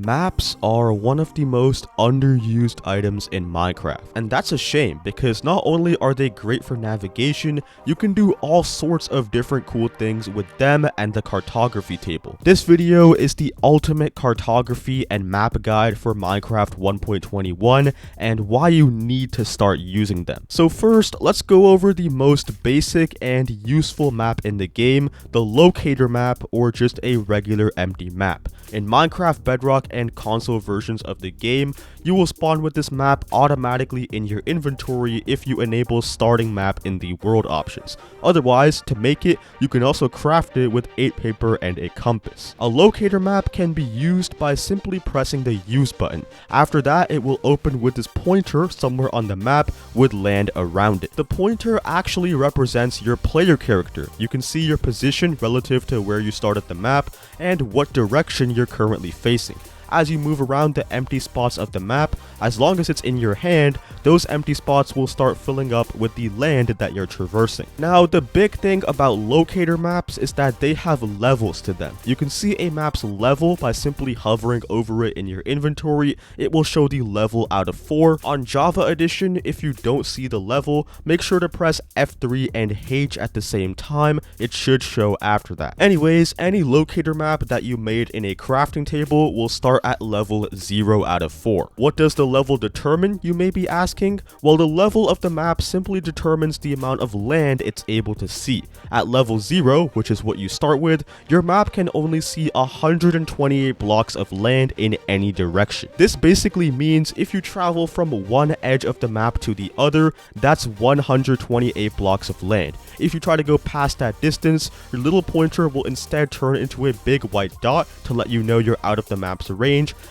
Maps are one of the most underused items in Minecraft, and that's a shame because not only are they great for navigation, you can do all sorts of different cool things with them and the cartography table. This video is the ultimate cartography and map guide for Minecraft 1.21 and why you need to start using them. So first, let's go over the most basic and useful map in the game, the Locator Map, or just a regular empty map. In Minecraft Bedrock and console versions of the game, you will spawn with this map automatically in your inventory if you enable starting map in the world options. Otherwise, to make it, you can also craft it with 8 paper and a compass. A locator map can be used by simply pressing the use button. After that, it will open with this pointer somewhere on the map with land around it. The pointer actually represents your player character. You can see your position relative to where you started the map and what direction you're currently facing. As you move around the empty spots of the map, as long as it's in your hand, those empty spots will start filling up with the land that you're traversing. Now, the big thing about locator maps is that they have levels to them. You can see a map's level by simply hovering over it in your inventory. It will show the level out of 4. On Java Edition, if you don't see the level, make sure to press F3 and H at the same time. It should show after that. Anyways, any locator map that you made in a crafting table will start at level 0 out of 4. What does the level determine, you may be asking? Well, the level of the map simply determines the amount of land it's able to see. At level 0, which is what you start with, your map can only see 128 blocks of land in any direction. This basically means if you travel from one edge of the map to the other, that's 128 blocks of land. If you try to go past that distance, your little pointer will instead turn into a big white dot to let you know you're out of the map's range,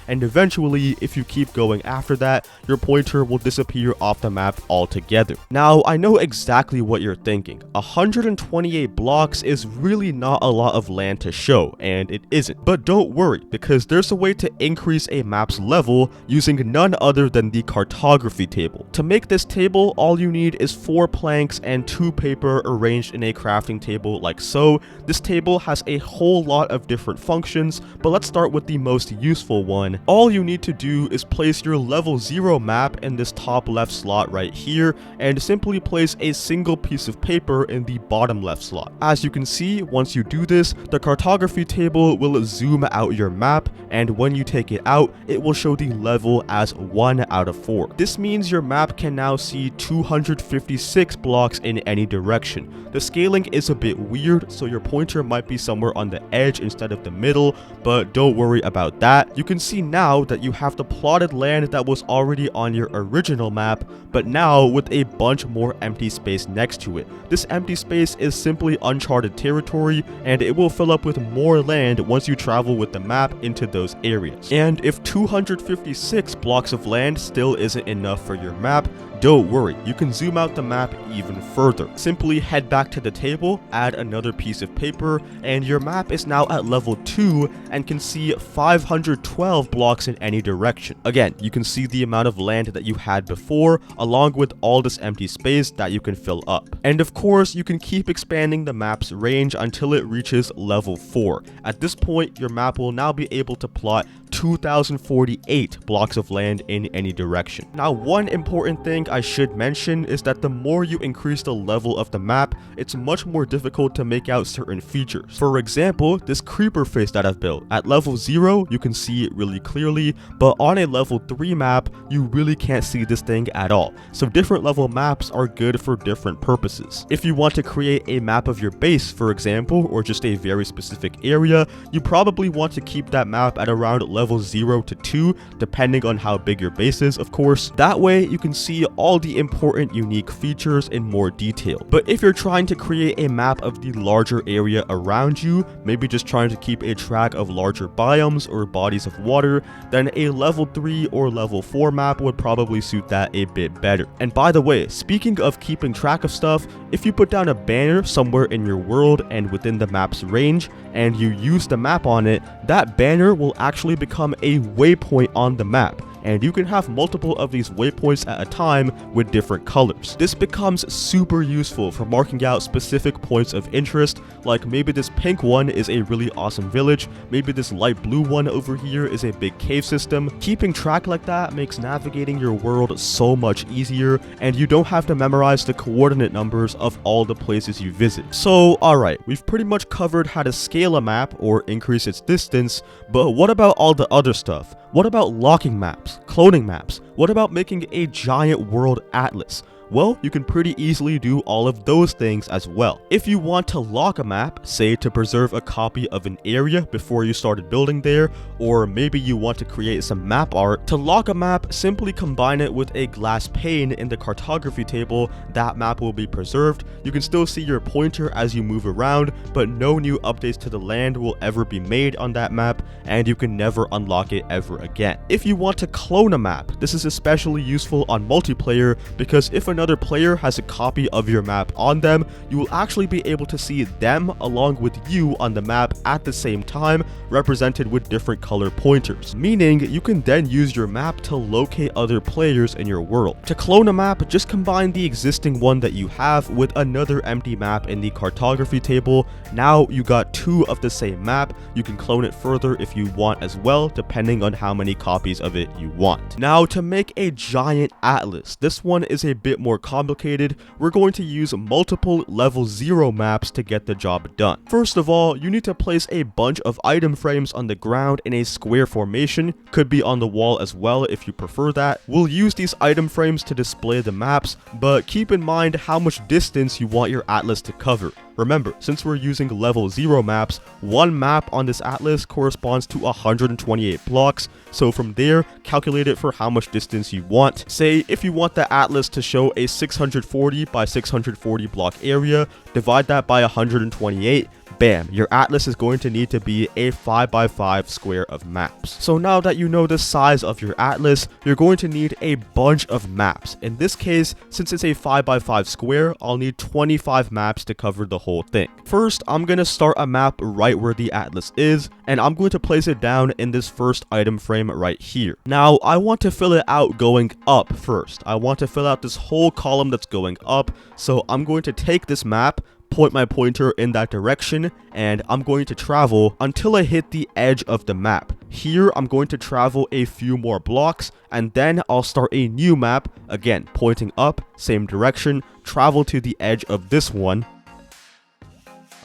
and eventually, if you keep going after that, your pointer will disappear off the map altogether. Now, I know exactly what you're thinking. 128 blocks is really not a lot of land to show, and it isn't. But don't worry, because there's a way to increase a map's level using none other than the cartography table. To make this table, all you need is 4 planks and 2 paper arranged in a crafting table like so. This table has a whole lot of different functions, but let's start with the most useful one. All you need to do is place your level 0 map in this top left slot right here, and simply place a single piece of paper in the bottom left slot. As you can see, once you do this, the cartography table will zoom out your map, and when you take it out, it will show the level as 1 out of 4. This means your map can now see 256 blocks in any direction. The scaling is a bit weird, so your pointer might be somewhere on the edge instead of the middle, but don't worry about that. You can see now that you have the plotted land that was already on your original map, but now with a bunch more empty space next to it. This empty space is simply uncharted territory, and it will fill up with more land once you travel with the map into those areas. And if 256 blocks of land still isn't enough for your map, don't worry, you can zoom out the map even further. Simply head back to the table, add another piece of paper, and your map is now at level 2 and can see 512 blocks in any direction. Again, you can see the amount of land that you had before, along with all this empty space that you can fill up. And of course, you can keep expanding the map's range until it reaches level 4. At this point, your map will now be able to plot 2,048 blocks of land in any direction. Now, one important thing I should mention is that the more you increase the level of the map, it's much more difficult to make out certain features. For example, this creeper face that I've built. At level 0, you can see it really clearly, but on a level 3 map, you really can't see this thing at all. So different level maps are good for different purposes. If you want to create a map of your base, for example, or just a very specific area, you probably want to keep that map at around level 0 to 2, depending on how big your base is, of course. That way, you can see all the important unique features in more detail. But if you're trying to create a map of the larger area around you, maybe just trying to keep a track of larger biomes or bodies of water, then a level 3 or level 4 map would probably suit that a bit better. And by the way, speaking of keeping track of stuff, if you put down a banner somewhere in your world and within the map's range, and you use the map on it, that banner will actually become a waypoint on the map. and you can have multiple of these waypoints at a time with different colors. This becomes super useful for marking out specific points of interest, like maybe this pink one is a really awesome village, maybe this light blue one over here is a big cave system. Keeping track like that makes navigating your world so much easier, and you don't have to memorize the coordinate numbers of all the places you visit. So alright, we've pretty much covered how to scale a map or increase its distance, but what about all the other stuff? What about locking maps, cloning maps? What about making a giant world atlas? Well, you can pretty easily do all of those things as well. If you want to lock a map, say to preserve a copy of an area before you started building there, or maybe you want to create some map art, to lock a map, simply combine it with a glass pane in the cartography table. That map will be preserved. You can still see your pointer as you move around, but no new updates to the land will ever be made on that map, and you can never unlock it ever again. If you want to clone a map, this is especially useful on multiplayer, because if another player has a copy of your map on them, you will actually be able to see them along with you on the map at the same time, represented with different color pointers, meaning you can then use your map to locate other players in your world. To clone a map, just combine the existing one that you have with another empty map in the cartography table. Now you got two of the same map. You can clone it further if you want as well, depending on how many copies of it you want. Now, to make a giant atlas, this one is a bit more complicated. We're going to use multiple level 0 maps to get the job done. First of all, you need to place a bunch of item frames on the ground in a square formation, could be on the wall as well if you prefer that. We'll use these item frames to display the maps, but keep in mind how much distance you want your atlas to cover. Remember, since we're using level 0 maps, one map on this atlas corresponds to 128 blocks, so from there, calculate it for how much distance you want. Say, if you want the atlas to show a 640 by 640 block area, divide that by 128, bam, your atlas is going to need to be a 5x5 square of maps. So now that you know the size of your atlas, you're going to need a bunch of maps. In this case, since it's a 5x5 square, I'll need 25 maps to cover the whole thing. First, I'm going to start a map right where the atlas is, and I'm going to place it down in this first item frame right here. Now, I want to fill it out going up first. I want to fill out this whole column that's going up, so I'm going to take this map, point my pointer in that direction, and I'm going to travel until I hit the edge of the map. Here, I'm going to travel a few more blocks, and then I'll start a new map, again, pointing up, same direction, travel to the edge of this one.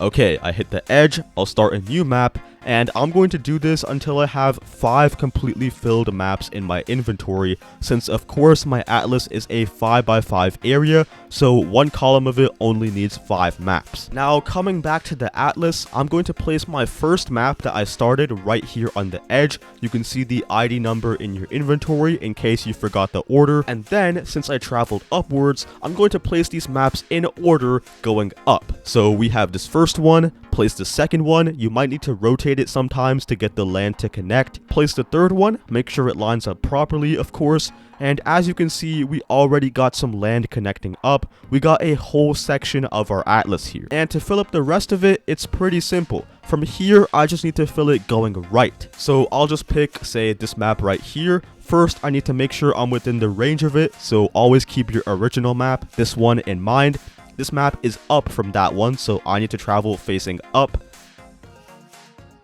Okay, I hit the edge, I'll start a new map, and I'm going to do this until I have 5 completely filled maps in my inventory, since of course my atlas is a 5x5 area, so one column of it only needs 5 maps. Now, coming back to the atlas, I'm going to place my first map that I started right here on the edge. You can see the ID number in your inventory in case you forgot the order, and then since I traveled upwards, I'm going to place these maps in order going up. So we have this first one, place the second one, you might need to rotate it sometimes to get the land to connect. Place the third one, make sure it lines up properly, of course. And as you can see, we already got some land connecting up. We got a whole section of our atlas here. And to fill up the rest of it, it's pretty simple. From here, I just need to fill it going right. So I'll just pick, say, this map right here. First, I need to make sure I'm within the range of it, so always keep your original map, this one, in mind. This map is up from that one, so I need to travel facing up.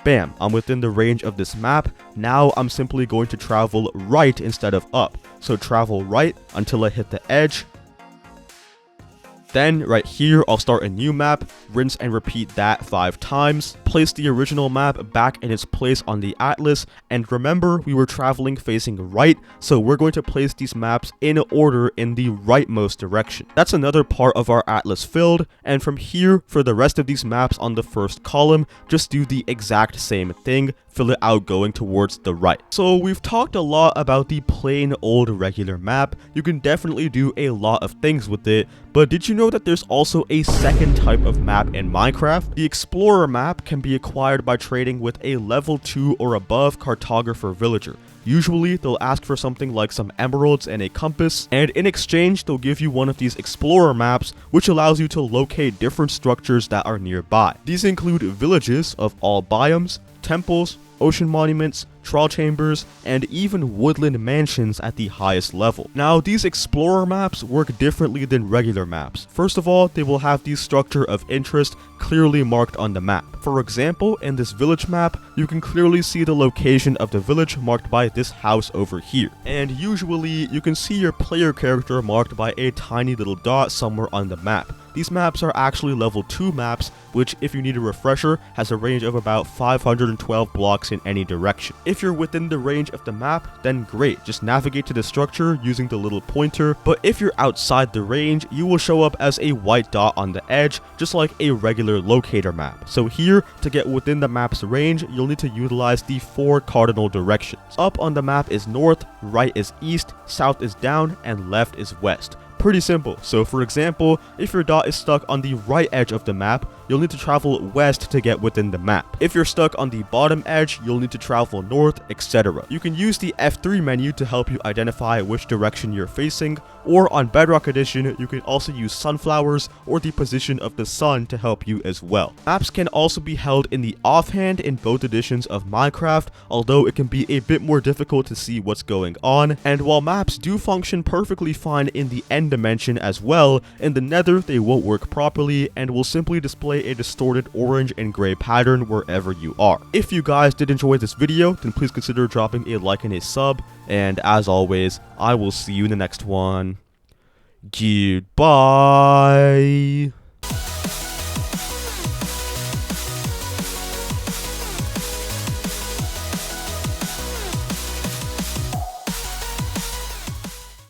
Bam, I'm within the range of this map. Now I'm simply going to travel right instead of up. So travel right until I hit the edge. Then right here, I'll start a new map, rinse and repeat that 5 times. Place the original map back in its place on the atlas, and remember we were traveling facing right, so we're going to place these maps in order in the rightmost direction. That's another part of our atlas filled, and from here, for the rest of these maps on the first column, just do the exact same thing. Fill it out going towards the right. So we've talked a lot about the plain old regular map. You can definitely do a lot of things with it, but did you know that there's also a second type of map in Minecraft? The Explorer map can be acquired by trading with a level 2 or above cartographer villager. Usually, they'll ask for something like some emeralds and a compass, and in exchange, they'll give you one of these Explorer maps, which allows you to locate different structures that are nearby. These include villages of all biomes, temples, ocean monuments, trial chambers, and even woodland mansions at the highest level. Now, these explorer maps work differently than regular maps. First of all, they will have the structure of interest clearly marked on the map. For example, in this village map, you can clearly see the location of the village marked by this house over here. And usually, you can see your player character marked by a tiny little dot somewhere on the map. These maps are actually level 2 maps, which, if you need a refresher, has a range of about 512 blocks in any direction. If you're within the range of the map, then great, just navigate to the structure using the little pointer, but if you're outside the range, you will show up as a white dot on the edge, just like a regular locator map. So here, to get within the map's range, you'll need to utilize the 4 cardinal directions. Up on the map is north, right is east, south is down, and left is west. Pretty simple. So for example, if your dot is stuck on the right edge of the map, you'll need to travel west to get within the map. If you're stuck on the bottom edge, you'll need to travel north, etc. You can use the F3 menu to help you identify which direction you're facing, or on Bedrock Edition, you can also use sunflowers or the position of the sun to help you as well. Maps can also be held in the offhand in both editions of Minecraft, although it can be a bit more difficult to see what's going on, and while maps do function perfectly fine in the end dimension as well, in the nether they won't work properly and will simply display a distorted orange and gray pattern wherever you are. If you guys did enjoy this video, then please consider dropping a like and a sub, and as always, I will see you in the next one. Goodbye.